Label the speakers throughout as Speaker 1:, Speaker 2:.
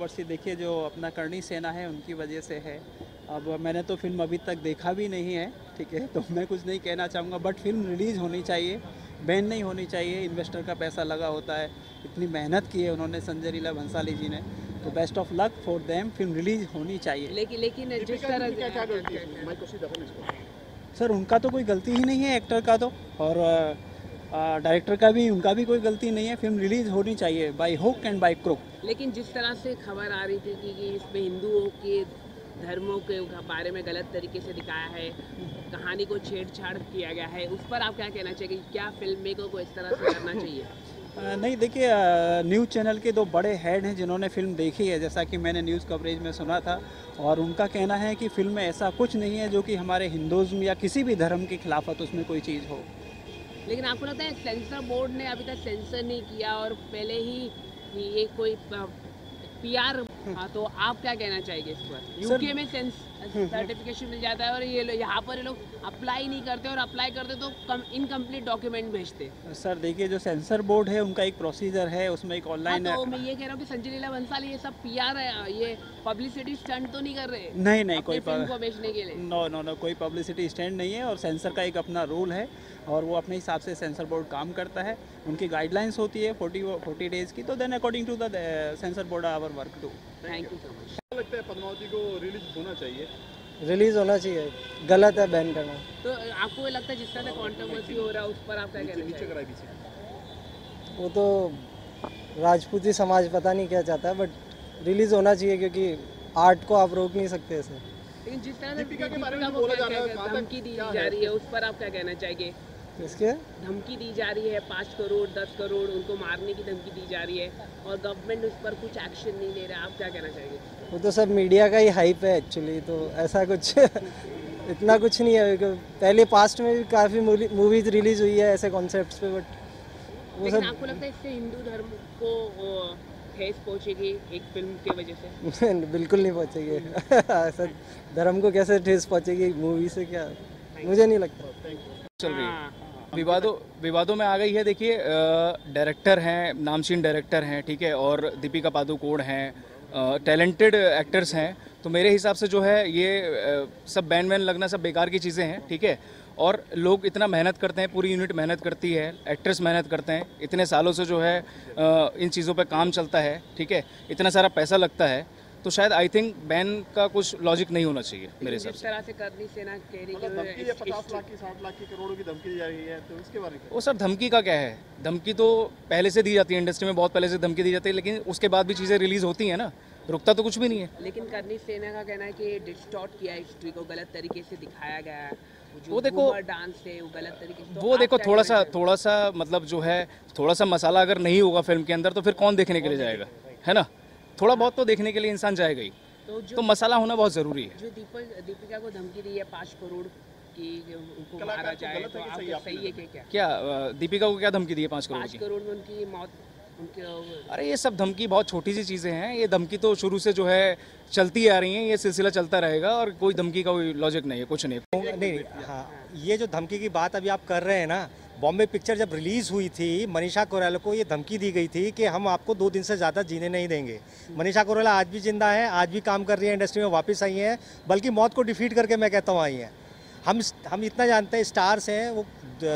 Speaker 1: Controversy देखिए जो अपना करणी सेना है उनकी वजह से है। अब मैंने तो फिल्म अभी तक देखा भी नहीं है, ठीक है, तो मैं कुछ नहीं कहना चाहूँगा, बट फिल्म रिलीज़ होनी चाहिए, बैन नहीं होनी चाहिए। इन्वेस्टर का पैसा लगा होता है, इतनी मेहनत की है उन्होंने, संजय लीला भंसाली जी ने, तो best of luck for them. Film release होनी चाहिए।
Speaker 2: लेकिन जिस तरह
Speaker 1: सर उनका तो कोई गलती ही नहीं है, एक्टर का तो, और डायरेक्टर का भी, उनका भी कोई गलती नहीं है। फिल्म रिलीज़ होनी चाहिए by hook and by crook.
Speaker 2: लेकिन जिस तरह से खबर आ रही थी कि इसमें हिंदुओं के धर्मों के बारे में गलत तरीके से दिखाया है, कहानी को छेड़छाड़ किया गया है, उस पर आप क्या कहना चाहिए? क्या फिल्म मेकर को इस तरह से करना चाहिए?
Speaker 1: नहीं देखिए, न्यूज़ चैनल के दो बड़े हेड हैं जिन्होंने फिल्म देखी है, जैसा कि मैंने न्यूज़ कवरेज में सुना था, और उनका कहना है कि फिल्म में ऐसा कुछ नहीं है जो कि हमारे हिंदुज़्म या किसी भी धर्म की खिलाफत उसमें कोई चीज़ हो।
Speaker 2: लेकिन आपको लगता है सेंसर बोर्ड ने अभी तक सेंसर नहीं किया और पहले ही ये कोई पीआर, हाँ, तो आप क्या कहना चाहेंगे इस पर? यूके में सर्टिफिकेशन मिल जाता है और ये यहाँ पर ये लोग अप्लाई नहीं करते, और अप्लाई करते तो इनकम्प्लीट डॉक्यूमेंट भेजते।
Speaker 1: सर देखिए, जो सेंसर बोर्ड है उनका एक प्रोसीजर है, उसमें एक ऑनलाइन,
Speaker 2: तो मैं ये कह रहा हूँ कि संजय लीला भंसाली ये सब पीआर है, ये पब्लिसिटी स्टंट तो नहीं कर रहे?
Speaker 1: नहीं कोई
Speaker 2: फिल्म को बेचने के लिए
Speaker 1: नो कोई पब्लिसिटी स्टैंड नहीं है, और सेंसर का एक अपना रूल है और वो अपने हिसाब से सेंसर बोर्ड काम करता है। उनकी गाइडलाइंस होती है 40 डेज़ की, तो then according to the censor board our work too.
Speaker 2: Thank you so much.
Speaker 3: क्या लगता है पद्मावती को रिलीज होना चाहिए?
Speaker 4: रिलीज़ होना चाहिए, गलत है बैन करना।
Speaker 2: तो आपको ये लगता है जिस तरह से कंट्रोवर्सी हो रहा है उस पर आप क्या कहना चाहिए?
Speaker 4: वो तो राजपूती समाज पता नहीं क्या चाहता है, बट रिलीज़ होना चाहिए क्योंकि आर्ट को आप रोक नहीं सकते ऐसे।
Speaker 2: लेकिन जिस तरह से
Speaker 3: दीपिका के बारे में
Speaker 2: को
Speaker 3: बोला जा रहा है, कहाँ तक
Speaker 2: धमकी दी जा रही है, उस पर आप क्या कहना चाहेंगे?
Speaker 4: इसके
Speaker 2: धमकी दी जा रही है 5 करोड़ 10 करोड़ उनको मारने की धमकी दी जा रही है और गवर्नमेंट उस पर कुछ एक्शन नहीं ले रहा, आप क्या कहना चाहेंगे?
Speaker 4: वो तो सब मीडिया का ही हाइप है एक्चुअली, तो ऐसा कुछ इतना कुछ नहीं है। पहले पास्ट में भी काफ़ी मूवीज रिलीज हुई है ऐसे कॉन्सेप्ट्स पे, बट वो
Speaker 2: लेकिन
Speaker 4: सब
Speaker 2: आपको लगता है इससे हिंदू धर्म को ठेस पहुंचेगी एक फिल्म की वजह से?
Speaker 4: बिल्कुल नहीं पहुँचेगी। ऐसा धर्म को कैसे ठेस पहुँचेगी मूवी से, क्या, मुझे नहीं लगता।
Speaker 5: चल रही है विवादों में आ गई है। देखिए, डायरेक्टर हैं, नामचीन डायरेक्टर हैं, ठीक है, और दीपिका पादुकोण हैं, टैलेंटेड एक्टर्स हैं, तो मेरे हिसाब से जो है ये सब बैन वैन लगना सब बेकार की चीज़ें हैं, ठीक है। और लोग इतना मेहनत करते हैं, पूरी यूनिट मेहनत करती है, एक्टर्स मेहनत करते हैं, इतने सालों से जो है इन चीज़ों पे काम चलता है, ठीक है, इतना सारा पैसा लगता है, तो शायद आई थिंक बैन का कुछ लॉजिक नहीं होना चाहिए मेरे हिसाब से।
Speaker 2: जिस तरह से करनी सेना कह रही
Speaker 3: मतलब धमकी है 50 लाख की 60 लाख की करोड़ों की धमकी दी जा रही है, तो इसके बारे में
Speaker 5: वो सर धमकी का क्या है? धमकी तो पहले से दी जाती है, इंडस्ट्री में बहुत पहले से धमकी दी जाती है, लेकिन उसके बाद भी चीज़ें रिलीज़ होती हैं ना, रुकता तो कुछ भी नहीं है।
Speaker 2: लेकिन करनी सेना का कहना है कि डिस्टॉर्ट किया हिस्ट्री को, गलत तरीके से दिखाया गया है,
Speaker 5: वो देखो
Speaker 2: डांस है वो गलत तरीके से,
Speaker 5: वो देखो थोड़ा सा मतलब जो है, थोड़ा सा मसाला अगर नहीं होगा फिल्म के अंदर तो फिर कौन देखने के लिए जाएगा, है ना? थोड़ा बहुत तो देखने के लिए इंसान जाएगा ही, तो मसाला होना बहुत ज़रूरी है।
Speaker 2: जो दीपिका को धमकी दी है 5 करोड़ की उनको मारा जाए, तो आपको सही है कि
Speaker 5: क्या दीपिका को क्या धमकी दी है 5 करोड़
Speaker 2: 5
Speaker 5: की?
Speaker 2: करोड़ में उनकी मौत, उनके
Speaker 5: अरे ये सब धमकी बहुत छोटी सी चीज़ें हैं, ये धमकी तो शुरू से जो है चलती आ रही हैं, ये सिलसिला चलता रहेगा, और कोई धमकी का कोई लॉजिक नहीं है, कुछ नहीं।
Speaker 6: हाँ, ये जो धमकी की बात अभी आप कर रहे हैं ना, बॉम्बे पिक्चर जब रिलीज़ हुई थी, मनीषा कोइराला को ये धमकी दी गई थी कि हम आपको 2 दिन से ज़्यादा जीने नहीं देंगे। मनीषा कोइराला आज भी जिंदा है, आज भी काम कर रही है, इंडस्ट्री में वापस आई हैं, बल्कि मौत को डिफीट करके मैं कहता हूँ आई हैं। हम इतना जानते हैं, स्टार्स हैं, वो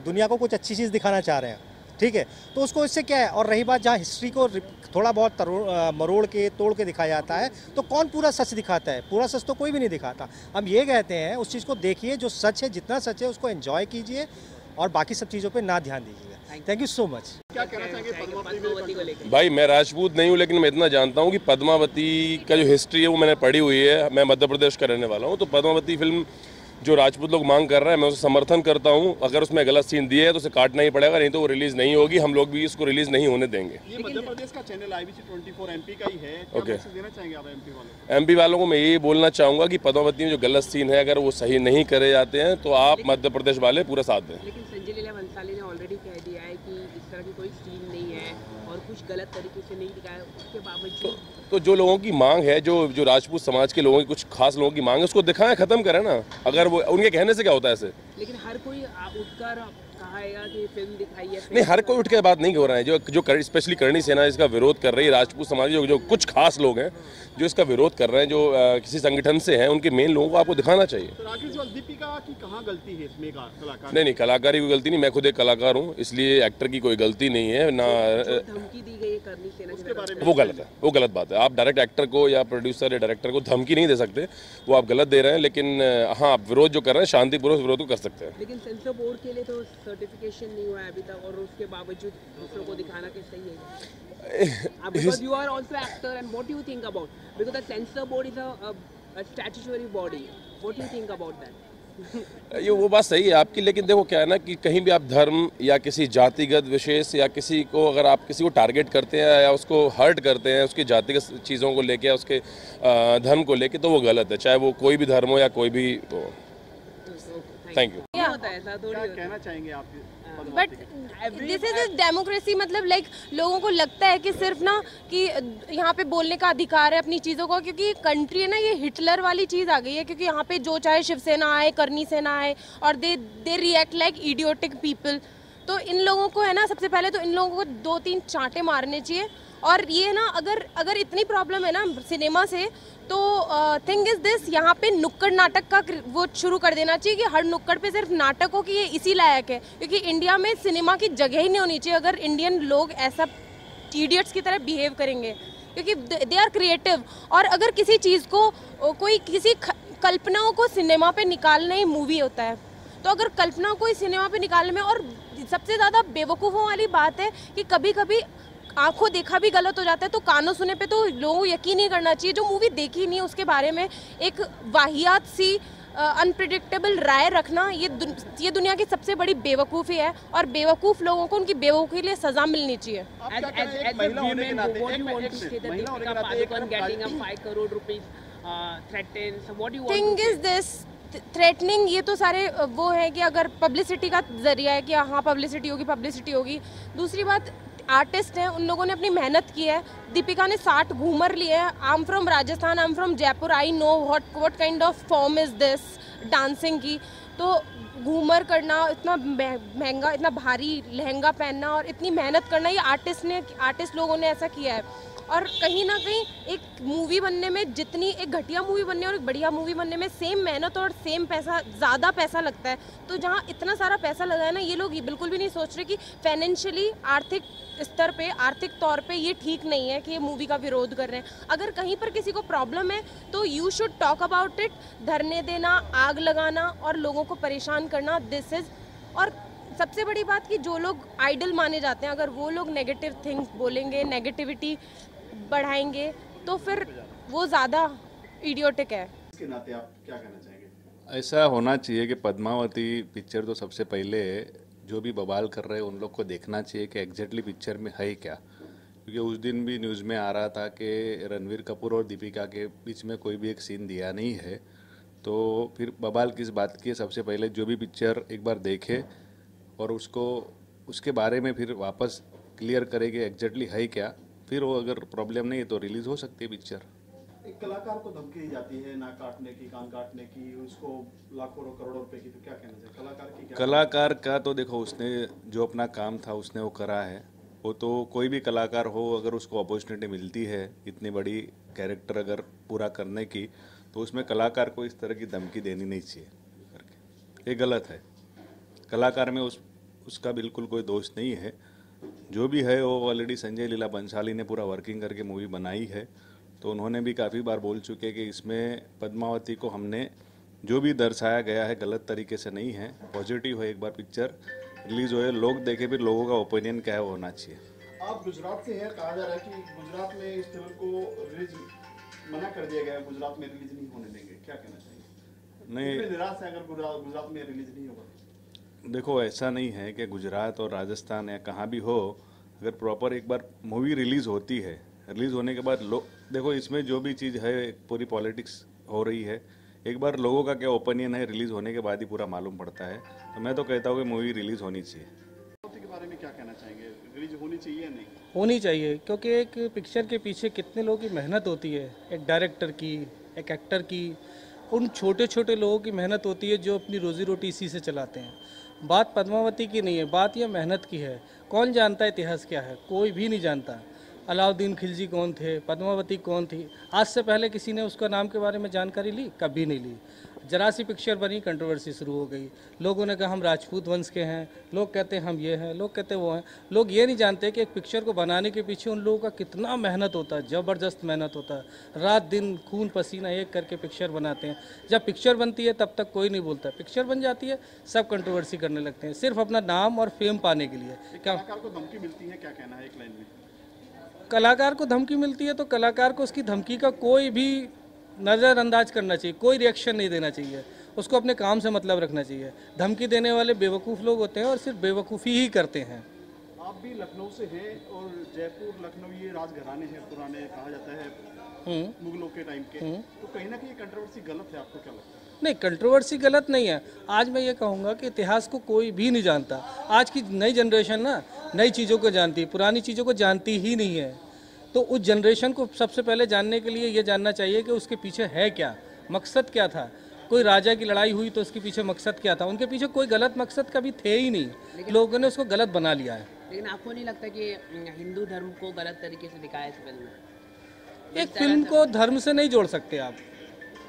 Speaker 6: दुनिया को कुछ अच्छी चीज़ दिखाना चाह रहे हैं, ठीक है, तो उसको इससे क्या है। और रही बात जहाँ हिस्ट्री को थोड़ा बहुत मरोड़ के तोड़ के दिखाया जाता है, तो कौन पूरा सच दिखाता है? पूरा सच तो कोई भी नहीं दिखाता। हम ये कहते हैं उस चीज़ को देखिए जो सच है, जितना सच है उसको एंजॉय कीजिए और बाकी सब चीज़ों पे ना ध्यान दीजिएगा। Thank you so much.
Speaker 3: क्या कहना चाहेंगे
Speaker 2: पद्मावती को लेकर?
Speaker 7: भाई मैं राजपूत नहीं हूँ, लेकिन मैं इतना जानता हूँ कि पद्मावती का जो हिस्ट्री है वो मैंने पढ़ी हुई है। मैं मध्य प्रदेश का रहने वाला हूँ, तो पद्मावती फिल्म जो राजपूत लोग मांग कर रहे हैं मैं उसे समर्थन करता हूँ। अगर उसमें गलत सीन दिए है तो उसे काटना ही पड़ेगा, नहीं तो वो रिलीज़ नहीं होगी। हम लोग भी इसको रिलीज़ नहीं होने देंगे।
Speaker 3: ये मध्य प्रदेश का चैनल IBC 24 MP का ही है, क्या मैसेज देना चाहेंगे आप MP वालों को?
Speaker 7: MP वालों को मैं ये बोलना चाहूँगा कि पद्मावती में जो गलत सीन है अगर वो सही नहीं करे जाते हैं तो आप मध्य प्रदेश वाले पूरा साथ दें।
Speaker 2: लेकिन संजय लीला भंसाली ने ऑलरेडी कह दिया है कि इस तरह की कोई सीन नहीं है और कुछ गलत तरीके से नहीं दिखाया, उसके बावजूद
Speaker 7: तो जो लोगों की मांग है, जो राजपूत समाज के लोगों की, कुछ खास लोगों की मांग है, उसको दिखाएं, खत्म करें ना। अगर वो उनके कहने से क्या होता है ऐसे?
Speaker 2: लेकिन हर कोई उठकर कहेगा कि फिल्म दिखाई है?
Speaker 7: नहीं, हर कोई उठ के बात नहीं हो रहा है। जो स्पेशली करणी सेना इसका विरोध कर रही है, राजपूत समाज जो कुछ खास लोग हैं जो इसका विरोध कर रहे हैं, जो किसी संगठन से हैं, उनके मेन लोगों को आपको दिखाना चाहिए।
Speaker 3: तो राकेश जी, दीपिका की कहाँ गलती है इसमें कलाकार?
Speaker 7: नहीं, कलाकार की कोई गलती नहीं, मैं खुद एक कलाकार हूँ, इसलिए एक्टर की कोई गलती नहीं है ना।
Speaker 2: धमकी दी गई है करणी सेना
Speaker 3: उसके बारे में
Speaker 7: वो गलत है, वो गलत बात है। आप डायरेक्ट एक्टर को या प्रोड्यूसर या डायरेक्टर को धमकी नहीं दे सकते, वो आप गलत दे रहे हैं। लेकिन हाँ, आप विरोध जो कर रहे हैं शांतिपूर्वक विरोध को कर सकते हैं।
Speaker 2: लेकिन सेंसर बोर्ड के लिए तो सर्टिफिकेशन नहीं हुआ है अभी तक, और उसके बावजूद दूसरों को दिखाना कि सही है। Because you are also actor, and what do you think about? Because the censor board is a statutory body. What do you think about that?
Speaker 7: ये वो बात सही है आपकी, लेकिन देखो क्या है ना कि कहीं भी आप धर्म या किसी जातिगत विशेष या किसी को अगर आप किसी को टारगेट करते हैं या उसको हर्ट करते हैं उसकी जातिगत चीज़ों को लेके या उसके धर्म को लेके, तो वो गलत है, चाहे वो कोई भी धर्म हो या कोई भी हो। Thank you.
Speaker 2: क्या होता है ऐसा थोड़ी
Speaker 3: क्या
Speaker 2: होता है।
Speaker 3: कहना चाहेंगे आप?
Speaker 8: बट दिस इज डेमोक्रेसी, मतलब लाइक लोगों को लगता है कि सिर्फ ना कि यहाँ पे बोलने का अधिकार है अपनी चीज़ों को, क्योंकि कंट्री है ना, ये हिटलर वाली चीज़ आ गई है, क्योंकि यहाँ पे जो चाहे शिवसेना आए, करनी सेना आए, और they react like idiotic people. तो इन लोगों को है ना, सबसे पहले तो इन लोगों को 2-3 चांटे मारने चाहिए। और ये ना, अगर इतनी प्रॉब्लम है ना सिनेमा से, तो थिंग इज दिस, यहाँ पे नुक्कड़ नाटक का वो शुरू कर देना चाहिए कि हर नुक्कड़ पे सिर्फ नाटक हो, कि ये इसी लायक है। क्योंकि इंडिया में सिनेमा की जगह ही नहीं होनी चाहिए अगर इंडियन लोग ऐसा इडियट्स की तरह बिहेव करेंगे, क्योंकि दे आर क्रिएटिव। और अगर किसी चीज़ को कोई किसी कल्पनाओं को सिनेमा पे निकालना ही मूवी होता है, तो अगर कल्पना को सिनेमा पे निकालने में, और सबसे ज़्यादा बेवकूफ़ों वाली बात है कि कभी कभी आंखों देखा भी गलत हो जाता है, तो कानों सुने पे तो लोगों को यकीन नहीं करना चाहिए। जो मूवी देखी नहीं उसके बारे में एक वाहियात सी अनप्रिडिक्टेबल राय रखना, ये दुनिया की सबसे बड़ी बेवकूफ़ी है, और बेवकूफ़ लोगों को उनकी बेवकूफ़ी के लिए सज़ा मिलनी चाहिए।
Speaker 2: As a woman, what do you want to say that Deepika Padukone getting a 5 crore rupees threatened? So what do you want
Speaker 8: thing
Speaker 2: to say?
Speaker 8: Is this threatening, ये तो सारे वो है कि अगर पब्लिसिटी का जरिया है कि हाँ पब्लिसिटी होगी। दूसरी बात, आर्टिस्ट हैं, उन लोगों ने अपनी मेहनत की है। दीपिका ने 60 घूमर लिए हैं। I am from Rajasthan, I am from Jaipur, I know what kind of form is this dancing की। तो घूमर करना, इतना महंगा, इतना भारी लहंगा पहनना और इतनी मेहनत करना, ये आर्टिस्ट लोगों ने ऐसा किया है। और कहीं ना कहीं एक मूवी बनने में, जितनी एक घटिया मूवी बनने और एक बढ़िया मूवी बनने में सेम मेहनत और सेम पैसा, ज़्यादा पैसा लगता है। तो जहाँ इतना सारा पैसा लगा है ना, ये लोग बिल्कुल भी नहीं सोच रहे कि फाइनेंशियली, आर्थिक स्तर पे, आर्थिक तौर पे ये ठीक नहीं है कि ये मूवी का विरोध कर रहे हैं। अगर कहीं पर किसी को प्रॉब्लम है तो you should talk about it. धरने देना, आग लगाना और लोगों को परेशान करना, दिस इज़। और सबसे बड़ी बात कि जो लोग आइडल माने जाते हैं, अगर वो लोग नेगेटिव थिंग्स बोलेंगे, नेगेटिविटी बढ़ाएंगे, तो फिर वो ज़्यादा इडियोटिक है।
Speaker 3: इसके नाते आप क्या कहना चाहेंगे?
Speaker 9: ऐसा होना चाहिए कि पद्मावती पिक्चर तो सबसे पहले जो भी बवाल कर रहे हैं उन लोग को देखना चाहिए कि एग्जैक्टली पिक्चर में है क्या। क्योंकि उस दिन भी न्यूज़ में आ रहा था कि रणवीर कपूर और दीपिका के बीच में कोई भी एक सीन दिया नहीं है, तो फिर बवाल किस बात की है। सबसे पहले जो भी पिक्चर एक बार देखे और उसके बारे में फिर वापस क्लियर करे कि एग्जैक्टली है क्या, फिर वो अगर प्रॉब्लम नहीं है तो रिलीज़ हो सकती है पिक्चर।
Speaker 3: एक कलाकार को धमकी दी जाती है, नाक काटने की, कान काटने की, उसको लाखों करोड़ों रुपए की, तो क्या कहना चाहिए कलाकार की?
Speaker 9: कलाकार का तो देखो, उसने जो अपना काम था उसने वो करा है। वो तो कोई भी कलाकार हो, अगर उसको अपॉर्चुनिटी मिलती है इतनी बड़ी कैरेक्टर अगर पूरा करने की, तो उसमें कलाकार को इस तरह की धमकी देनी नहीं चाहिए करके, ये गलत है। कलाकार में उसका बिल्कुल कोई दोष नहीं है। जो भी है वो ऑलरेडी संजय लीला बंसाली ने पूरा वर्किंग करके मूवी बनाई है, तो उन्होंने भी काफ़ी बार बोल चुके कि इसमें पद्मावती को हमने जो भी दर्शाया गया है गलत तरीके से नहीं है, पॉजिटिव है। एक बार पिक्चर रिलीज़ हो, लोग देखे, फिर लोगों का ओपिनियन क्या है वो होना चाहिए।
Speaker 3: आप गुजरात से हैं, कहा जा रहा है कि गुजरात में इस फिल्म को रिलीज मना कर दिया गया, गुजरात में रिलीज नहीं होने देंगे, क्या कहना चाहिए?
Speaker 9: नहीं,
Speaker 3: निराश है अगर गुजरात में रिलीज नहीं होगा।
Speaker 9: देखो, ऐसा नहीं है कि गुजरात और राजस्थान या कहाँ भी हो, अगर प्रॉपर एक बार मूवी रिलीज़ होती है, रिलीज़ होने के बाद देखो इसमें जो भी चीज़ है पूरी पॉलिटिक्स हो रही है, एक बार लोगों का क्या ओपिनियन है रिलीज़ होने के बाद ही पूरा मालूम पड़ता है। तो मैं तो कहता हूँ कि मूवी रिलीज़ होनी चाहिए।
Speaker 3: के बारे में क्या कहना चाहेंगे, रिलीज होनी चाहिए या नहीं?
Speaker 4: होनी चाहिए, क्योंकि एक पिक्चर के पीछे कितने लोगों की मेहनत होती है, एक डायरेक्टर की, एक एक्टर की, उन छोटे छोटे लोगों की मेहनत होती है जो अपनी रोजी रोटी इसी से चलाते हैं।
Speaker 10: बात पद्मावती की नहीं है, बात ये मेहनत की है। कौन जानता है इतिहास क्या है? कोई भी नहीं जानता। अलाउद्दीन खिलजी कौन थे, पद्मावती कौन थी, आज से पहले किसी ने उसका नाम के बारे में जानकारी ली? कभी नहीं ली। जरा सी पिक्चर बनी, कंट्रोवर्सी शुरू हो गई। लोगों ने कहा हम राजपूत वंश के हैं, लोग कहते हैं हम ये हैं, लोग कहते हैं वो हैं। लोग ये नहीं जानते कि एक पिक्चर को बनाने के पीछे उन लोगों का कितना मेहनत होता है, ज़बरदस्त मेहनत होता है। रात दिन खून पसीना एक करके पिक्चर बनाते हैं। जब पिक्चर बनती है तब तक कोई नहीं बोलता, पिक्चर बन जाती है सब कंट्रोवर्सी करने लगते हैं, सिर्फ अपना नाम और फेम पाने के लिए। क्या
Speaker 3: कलाकार को धमकी मिलती है, क्या कहना है एक लाइन में?
Speaker 10: कलाकार को धमकी मिलती है तो कलाकार को उसकी धमकी का कोई भी नज़रअंदाज करना चाहिए, कोई रिएक्शन नहीं देना चाहिए, उसको अपने काम से मतलब रखना चाहिए। धमकी देने वाले बेवकूफ़ लोग होते हैं और सिर्फ बेवकूफ़ी ही करते हैं।
Speaker 3: आप भी लखनऊ से हैं और जयपुर लखनऊ ये राजघराने हैं पुराने, कहा जाता है मुगलों के टाइम के, तो कहीं ना कहीं कंट्रोवर्सी गलत है, आपको क्या लगता है?
Speaker 10: नहीं, कंट्रोवर्सी गलत नहीं है। आज मैं ये कहूँगा कि इतिहास को कोई भी नहीं जानता। आज की नई जनरेशन ना नई चीज़ों को जानती है, पुरानी चीज़ों को जानती ही नहीं है। तो उस जनरेशन को सबसे पहले जानने के लिए ये जानना चाहिए कि उसके पीछे है क्या, मकसद क्या था। कोई राजा की लड़ाई हुई तो उसके पीछे मकसद क्या था? उनके पीछे कोई गलत मकसद कभी थे ही नहीं, लोगों ने उसको गलत बना लिया है।
Speaker 2: लेकिन आपको नहीं लगता कि हिंदू धर्म को गलत तरीके से दिखाया इस फिल्म में?
Speaker 10: एक फिल्म को धर्म से नहीं जोड़ सकते आप।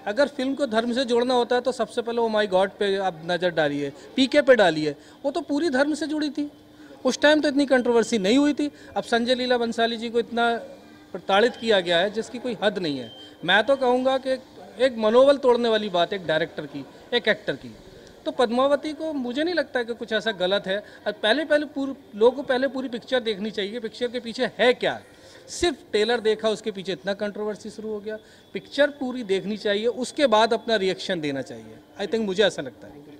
Speaker 10: अगर फिल्म को धर्म से जोड़ना होता है तो सबसे पहले वो माई गॉड पे आप नज़र डालिए, पीके पे डालिए, वो तो पूरी धर्म से जुड़ी थी। उस टाइम तो इतनी कंट्रोवर्सी नहीं हुई थी। अब संजय लीला बंसाली जी को इतना प्रताड़ित किया गया है जिसकी कोई हद नहीं है। मैं तो कहूँगा कि एक मनोबल तोड़ने वाली बात एक डायरेक्टर की, एक एक्टर की। तो पद्मावती को मुझे नहीं लगता कि कुछ ऐसा गलत है। लोगों को पहले पूरी पिक्चर देखनी चाहिए, पिक्चर के पीछे है क्या। सिर्फ ट्रेलर देखा उसके पीछे इतना कंट्रोवर्सी शुरू हो गया। पिक्चर पूरी देखनी चाहिए, उसके बाद अपना रिएक्शन देना चाहिए। आई थिंक मुझे ऐसा लगता है।